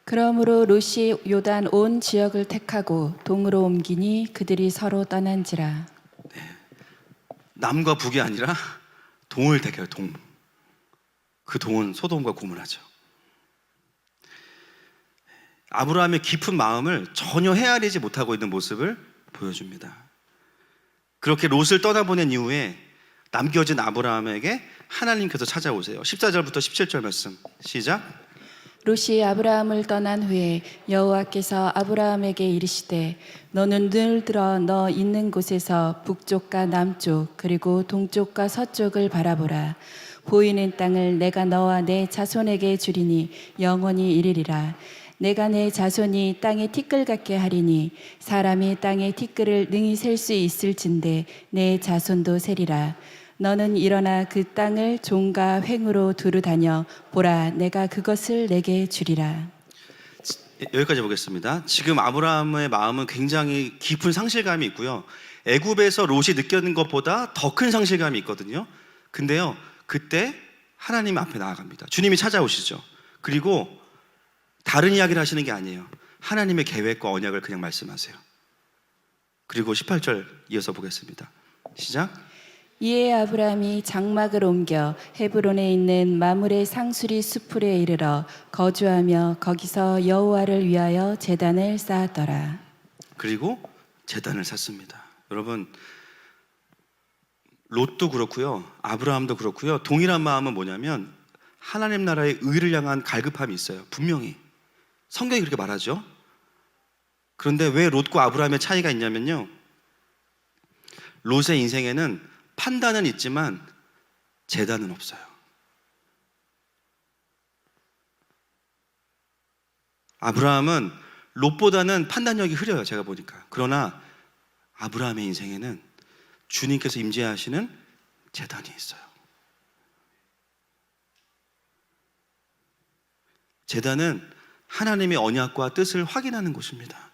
그러므로 롯이 요단 온 지역을 택하고 동으로 옮기니 그들이 서로 떠난지라. 남과 북이 아니라 동을 택해요. 동. 그 동은 소돔과 고모라죠. 아브라함의 깊은 마음을 전혀 헤아리지 못하고 있는 모습을 보여줍니다. 그렇게 롯을 떠나보낸 이후에 남겨진 아브라함에게 하나님께서 찾아오세요. 14절부터 17절 말씀 시작. 롯이 아브라함을 떠난 후에 여호와께서 아브라함에게 이르시되 너는 늘 들어 너 있는 곳에서 북쪽과 남쪽 그리고 동쪽과 서쪽을 바라보라. 보이는 땅을 내가 너와 내 자손에게 주리니 영원히 이르리라. 내가 내 자손이 땅의 티끌 같게 하리니 사람이 땅의 티끌을 능히 셀 수 있을진데 내 자손도 세리라. 너는 일어나 그 땅을 종과 횡으로 두루 다녀 보라. 내가 그것을 내게 주리라. 여기까지 보겠습니다. 지금 아브라함의 마음은 굉장히 깊은 상실감이 있고요. 애굽에서 롯이 느꼈는 것보다 더 큰 상실감이 있거든요. 근데요, 그때 하나님 앞에 나아갑니다. 주님이 찾아오시죠. 그리고 다른 이야기를 하시는 게 아니에요. 하나님의 계획과 언약을 그냥 말씀하세요. 그리고 18절 이어서 보겠습니다. 시작. 이에 아브라함이 장막을 옮겨 헤브론에 있는 마므레 상수리 수풀에 이르러 거주하며 거기서 여호와를 위하여 제단을 쌓았더라. 그리고 제단을 샀습니다. 여러분, 롯도 그렇고요, 아브라함도 그렇고요. 동일한 마음은 뭐냐면 하나님 나라의 의를 향한 갈급함이 있어요. 분명히 성경이 그렇게 말하죠. 그런데 왜 롯과 아브라함의 차이가 있냐면요, 롯의 인생에는 판단은 있지만 제단은 없어요. 아브라함은 롯보다는 판단력이 흐려요, 제가 보니까. 그러나 아브라함의 인생에는 주님께서 임재하시는 제단이 있어요. 제단은 하나님의 언약과 뜻을 확인하는 곳입니다.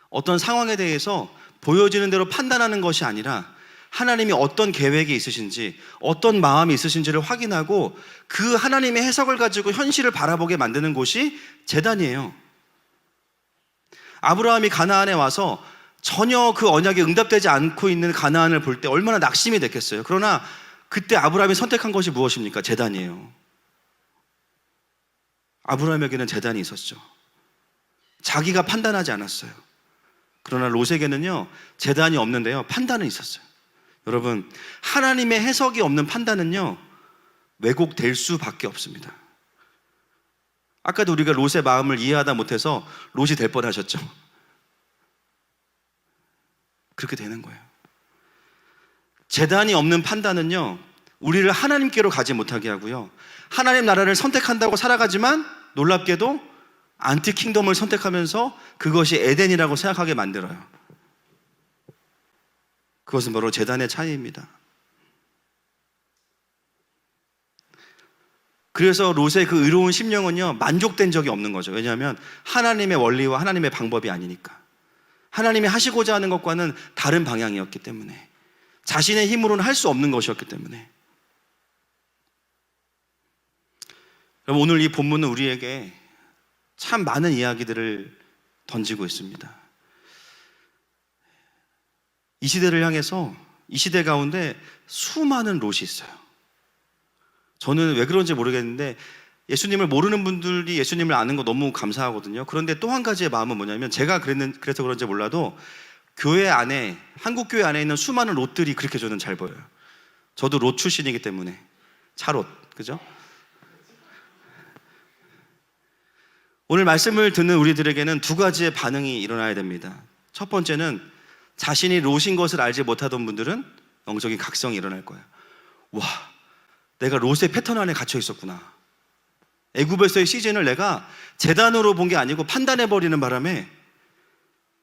어떤 상황에 대해서 보여지는 대로 판단하는 것이 아니라 하나님이 어떤 계획이 있으신지, 어떤 마음이 있으신지를 확인하고 그 하나님의 해석을 가지고 현실을 바라보게 만드는 곳이 제단이에요. 아브라함이 가나안에 와서 전혀 그 언약에 응답되지 않고 있는 가나안을 볼 때 얼마나 낙심이 됐겠어요. 그러나 그때 아브라함이 선택한 것이 무엇입니까? 제단이에요. 아브라함에게는 제단이 있었죠. 자기가 판단하지 않았어요. 그러나 롯에게는요, 제단이 없는데요, 판단은 있었어요. 여러분, 하나님의 해석이 없는 판단은요, 왜곡될 수밖에 없습니다. 아까도 우리가 롯의 마음을 이해하다 못해서 롯이 될 뻔하셨죠. 그렇게 되는 거예요. 제단이 없는 판단은요, 우리를 하나님께로 가지 못하게 하고요, 하나님 나라를 선택한다고 살아가지만 놀랍게도 안티킹덤을 선택하면서 그것이 에덴이라고 생각하게 만들어요. 그것은 바로 제단의 차이입니다. 그래서 롯의 그 의로운 심령은요, 만족된 적이 없는 거죠. 왜냐하면 하나님의 원리와 하나님의 방법이 아니니까. 하나님이 하시고자 하는 것과는 다른 방향이었기 때문에, 자신의 힘으로는 할 수 없는 것이었기 때문에. 여러분, 오늘 이 본문은 우리에게 참 많은 이야기들을 던지고 있습니다. 이 시대를 향해서, 이 시대 가운데 수많은 롯이 있어요. 저는 왜 그런지 모르겠는데 예수님을 모르는 분들이 예수님을 아는 거 너무 감사하거든요. 그런데 또 한 가지의 마음은 뭐냐면, 제가 그래서 그런지 몰라도 교회 안에, 한국 교회 안에 있는 수많은 롯들이 그렇게 저는 잘 보여요. 저도 롯 출신이기 때문에. 차롯, 그죠? 오늘 말씀을 듣는 우리들에게는 두 가지의 반응이 일어나야 됩니다. 첫 번째는 자신이 롯인 것을 알지 못하던 분들은 영적인 각성이 일어날 거예요. 와, 내가 롯의 패턴 안에 갇혀 있었구나. 애굽에서의 시즌을 내가 재단으로 본 게 아니고 판단해버리는 바람에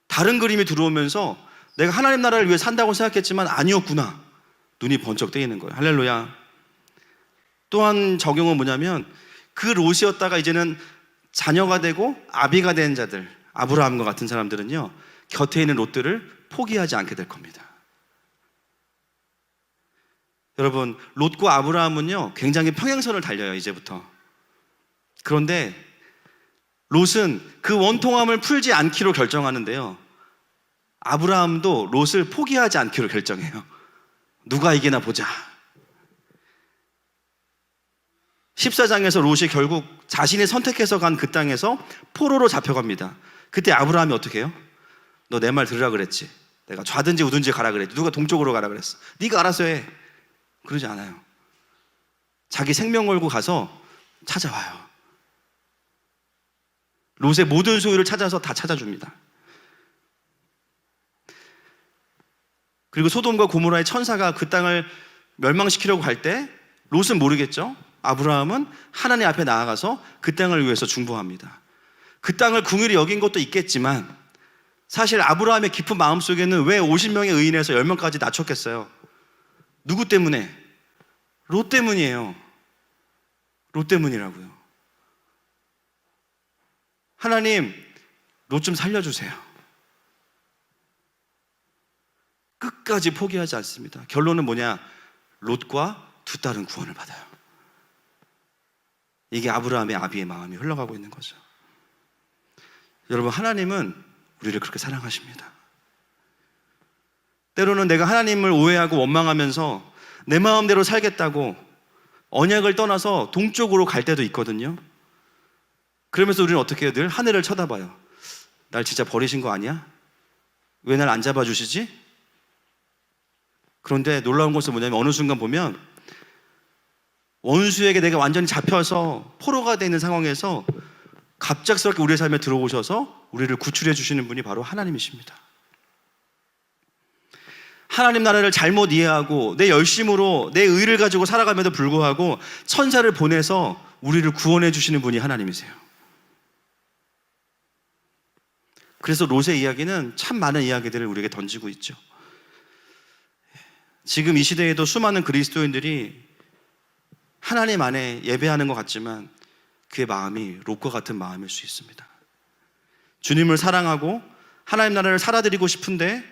다른 그림이 들어오면서 내가 하나님 나라를 위해 산다고 생각했지만 아니었구나. 눈이 번쩍 뜨이는 거예요. 할렐루야. 또한 적용은 뭐냐면, 그 롯이었다가 이제는 자녀가 되고 아비가 된 자들, 아브라함과 같은 사람들은요, 곁에 있는 롯들을 포기하지 않게 될 겁니다. 여러분, 롯과 아브라함은요 굉장히 평행선을 달려요, 이제부터. 그런데 롯은 그 원통함을 풀지 않기로 결정하는데요, 아브라함도 롯을 포기하지 않기로 결정해요. 누가 이기나 보자. 14장에서 롯이 결국 자신이 선택해서 간 그 땅에서 포로로 잡혀갑니다. 그때 아브라함이 어떻게 해요? 너 내 말 들으라 그랬지. 내가 좌든지 우든지 가라 그랬지. 누가 동쪽으로 가라 그랬어. 네가 알아서 해. 그러지 않아요. 자기 생명 걸고 가서 찾아와요. 롯의 모든 소유를 찾아서 다 찾아줍니다. 그리고 소돔과 고모라의 천사가 그 땅을 멸망시키려고 할 때 롯은 모르겠죠. 아브라함은 하나님 앞에 나아가서 그 땅을 위해서 중보합니다. 그 땅을 궁일이 여긴 것도 있겠지만 사실 아브라함의 깊은 마음속에는 왜 50명의 의인에서 10명까지 낮췄겠어요? 누구 때문에? 롯 때문이에요. 롯 때문이라고요. 하나님, 롯 좀 살려주세요. 끝까지 포기하지 않습니다. 결론은 뭐냐? 롯과 두 딸은 구원을 받아요. 이게 아브라함의 아비의 마음이 흘러가고 있는 거죠. 여러분, 하나님은 우리를 그렇게 사랑하십니다. 때로는 내가 하나님을 오해하고 원망하면서 내 마음대로 살겠다고 언약을 떠나서 동쪽으로 갈 때도 있거든요. 그러면서 우리는 어떻게 해요? 늘 하늘을 쳐다봐요. 날 진짜 버리신 거 아니야? 왜 날 안 잡아주시지? 그런데 놀라운 것은 뭐냐면, 어느 순간 보면 원수에게 내가 완전히 잡혀서 포로가 되는 상황에서 갑작스럽게 우리의 삶에 들어오셔서 우리를 구출해 주시는 분이 바로 하나님이십니다. 하나님 나라를 잘못 이해하고 내 열심으로 내 의를 가지고 살아감에도 불구하고 천사를 보내서 우리를 구원해 주시는 분이 하나님이세요. 그래서 롯의 이야기는 참 많은 이야기들을 우리에게 던지고 있죠. 지금 이 시대에도 수많은 그리스도인들이 하나님 안에 예배하는 것 같지만 그의 마음이 롯과 같은 마음일 수 있습니다. 주님을 사랑하고 하나님 나라를 살아드리고 싶은데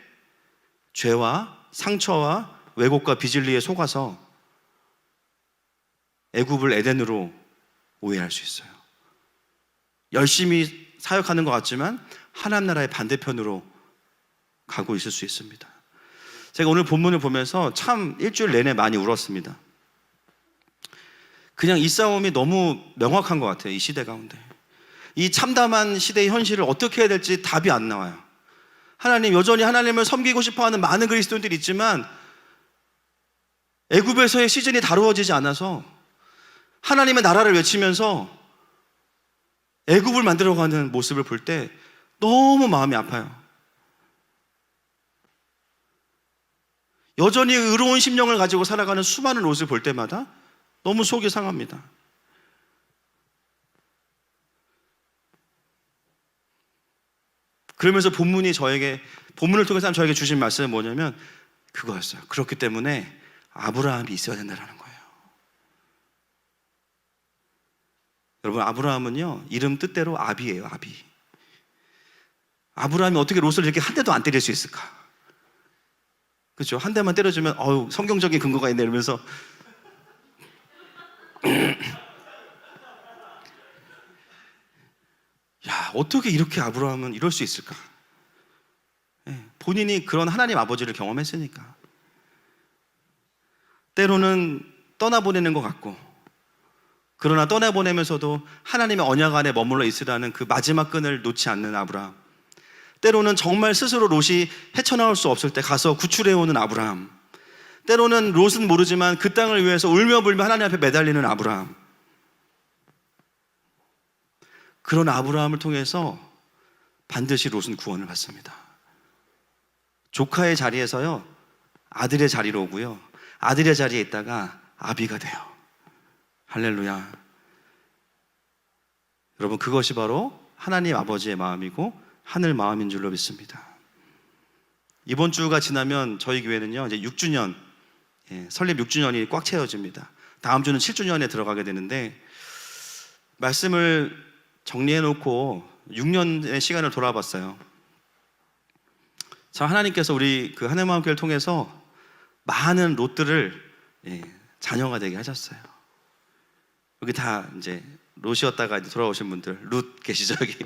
죄와 상처와 왜곡과 비진리에 속아서 애굽을 에덴으로 오해할 수 있어요. 열심히 사역하는 것 같지만 하나님 나라의 반대편으로 가고 있을 수 있습니다. 제가 오늘 본문을 보면서 참 일주일 내내 많이 울었습니다. 그냥 이 싸움이 너무 명확한 것 같아요. 이 시대 가운데 이 참담한 시대의 현실을 어떻게 해야 될지 답이 안 나와요. 하나님, 여전히 하나님을 섬기고 싶어하는 많은 그리스도인들이 있지만 애굽에서의 시즌이 다루어지지 않아서 하나님의 나라를 외치면서 애굽을 만들어가는 모습을 볼 때 너무 마음이 아파요. 여전히 의로운 심령을 가지고 살아가는 수많은 롯을 볼 때마다 너무 속이 상합니다. 그러면서 본문을 통해서 저에게 주신 말씀은 뭐냐면 그거였어요. 그렇기 때문에 아브라함이 있어야 된다는 거예요. 여러분, 아브라함은요, 이름 뜻대로 아비예요. 아비. 아브라함이 어떻게 롯을 이렇게 한 대도 안 때릴 수 있을까? 그렇죠? 한 대만 때려주면 성경적인 근거가 있네 이러면서 야, 어떻게 이렇게 아브라함은 이럴 수 있을까? 본인이 그런 하나님 아버지를 경험했으니까. 때로는 떠나보내는 것 같고 그러나 떠내보내면서도 하나님의 언약 안에 머물러 있으라는 그 마지막 끈을 놓지 않는 아브라함. 때로는 정말 스스로 롯이 헤쳐나올 수 없을 때 가서 구출해오는 아브라함. 때로는 롯은 모르지만 그 땅을 위해서 울며 불며 하나님 앞에 매달리는 아브라함. 그런 아브라함을 통해서 반드시 롯은 구원을 받습니다. 조카의 자리에서요, 아들의 자리로 오고요, 아들의 자리에 있다가 아비가 돼요. 할렐루야. 여러분, 그것이 바로 하나님 아버지의 마음이고 하늘 마음인 줄로 믿습니다. 이번 주가 지나면 저희 교회는요, 이제 6주년, 설립 6주년이 꽉 채워집니다. 다음 주는 7주년에 들어가게 되는데, 말씀을 정리해 놓고 6년의 시간을 돌아봤어요. 참 하나님께서 우리 그 하늘마음교회를 통해서 많은 롯들을 자녀가 되게 하셨어요. 여기 다 이제 롯이었다가 이제 돌아오신 분들, 룻 계시죠 여기.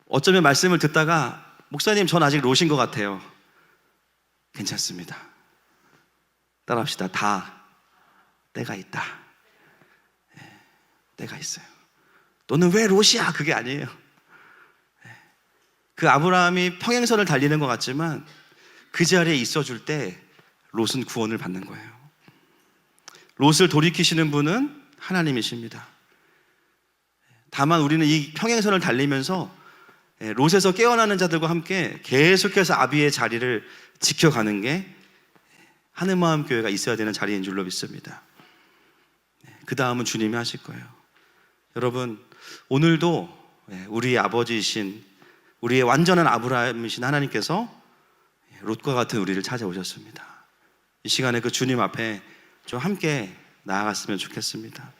어쩌면 말씀을 듣다가 목사님 전 아직 롯인 것 같아요. 괜찮습니다. 따라합시다. 다 때가 있다. 때가 있어요. 너는 왜 롯이야? 그게 아니에요. 그 아브라함이 평행선을 달리는 것 같지만 그 자리에 있어줄 때 롯은 구원을 받는 거예요. 롯을 돌이키시는 분은 하나님이십니다. 다만 우리는 이 평행선을 달리면서 롯에서 깨어나는 자들과 함께 계속해서 아비의 자리를 지켜가는 게 하늘마음교회가 있어야 되는 자리인 줄로 믿습니다. 그 다음은 주님이 하실 거예요. 여러분, 오늘도 우리의 아버지이신, 우리의 완전한 아브라함이신 하나님께서 롯과 같은 우리를 찾아오셨습니다. 이 시간에 그 주님 앞에 좀 함께 나아갔으면 좋겠습니다.